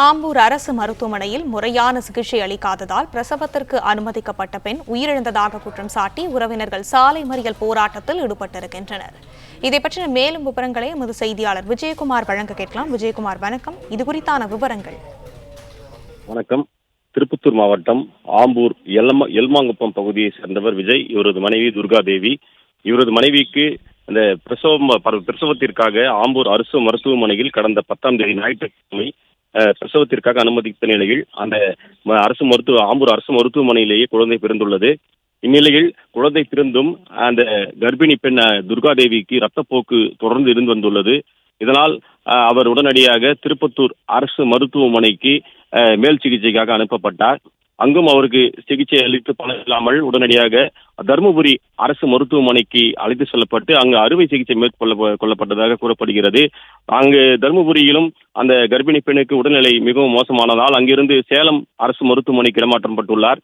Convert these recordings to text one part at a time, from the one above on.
ஆம்பூர் அரசு மருத்துவமனையில் முறையான சிகிச்சை அளிக்காததால் பிரசவத்திற்கு அனுமதிக்கப்பட்ட பெண் உயிரிழந்ததாக குற்றம் சாட்டி உறவினர்கள் சாலை மறியல் போராட்டத்தில் ஈடுபட்டிருக்கின்றனர். இதை பற்றின மேலும் விவரங்களை எமது செய்தியாளர் விஜயகுமார் வழங்க கேட்கலாம். விஜயகுமார், வணக்கம். இது குறித்தான விவரங்கள். வணக்கம். திருப்பத்தூர் மாவட்டம் ஆம்பூர் எல்மாங்குப்பம் பகுதியை சேர்ந்தவர் விஜய். இவரது மனைவி துர்காதேவி. இவரது மனைவிக்கு இந்த பிரசவத்திற்காக ஆம்பூர் அரசு மருத்துவமனையில் கடந்த 10ஆம் தேதி ஞாயிற்றுக்கிழமை பிரசவத்திற்காக அனுமதித்த நிலையில் அந்த ஆம்பூர் அரசு மருத்துவமனையிலேயே குழந்தை பிறந்துள்ளது. இந்நிலையில் குழந்தை பிறந்தும் அந்த கர்ப்பிணி பெண் துர்காதேவிக்கு ரத்தப்போக்கு தொடர்ந்து இருந்து வந்துள்ளது. இதனால் அவர் உடனடியாக திருப்பத்தூர் அரசு மருத்துவமனைக்கு மேல் சிகிச்சைக்காக அனுப்பப்பட்டார். அங்கும் அவருக்கு சிகிச்சை அளித்து பலன் இல்லாமல் உடனடியாக தருமபுரி அரசு மருத்துவமனைக்கு அழைத்து செல்லப்பட்டு அங்கு அறுவை சிகிச்சை கொள்ளப்பட்டதாக கூறப்படுகிறது. அங்கு தருமபுரியிலும் அந்த கர்ப்பிணி பெண்ணுக்கு உடல்நிலை மிகவும் மோசமானதால் அங்கிருந்து சேலம் அரசு மருத்துவமனைக்கு இடமாற்றப்பட்டுள்ளார்.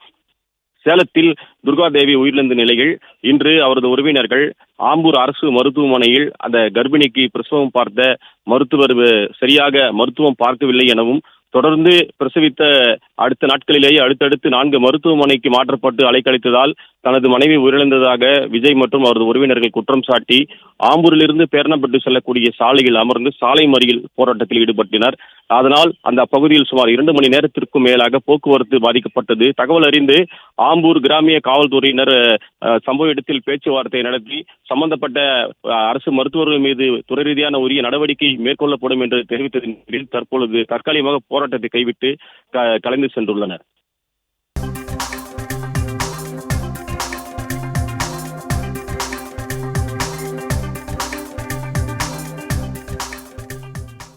சேலத்தில் துர்காதேவி உயிரிழந்த நிலையில் இன்று அவரது உறவினர்கள் ஆம்பூர் அரசு மருத்துவமனையில் அந்த கர்ப்பிணிக்கு பிரசவம் பார்த்த மருத்துவர் சரியாக மருத்துவம் பார்க்கவில்லை எனவும், தொடர்ந்து பிரசவித்த அடுத்த நாட்களிலேயே அடுத்தடுத்து 4 மருத்துவமனைக்கு மாற்றப்பட்டு அலைக்கழித்ததால் தனது மனைவி உயிரிழந்ததாக விஜய் மற்றும் அவரது உறவினர்கள் குற்றம் சாட்டி ஆம்பூரிலிருந்து பேரணப்பட்டு செல்லக்கூடிய சாலையில் அமர்ந்து சாலை மறியல் போராட்டத்தில் ஈடுபட்டனர். அதனால் அந்த பகுதியில் சுமார் 2 மணி நேரத்திற்கும் மேலாக போக்குவரத்து பாதிக்கப்பட்டது. தகவல் அறிந்து ஆம்பூர் கிராமிய காவல்துறையினர் சம்பவ இடத்தில் பேச்சுவார்த்தை நடத்தி சம்பந்தப்பட்ட அரசு மருத்துவர்கள் மீது துறை ரீதியான உரிய நடவடிக்கை மேற்கொள்ளப்படும் என்று தெரிவித்ததின் பேரில் தற்பொழுது தற்காலிகமாக போராட்டத்தை கைவிட்டு கலைந்து சென்றுள்ளனர்.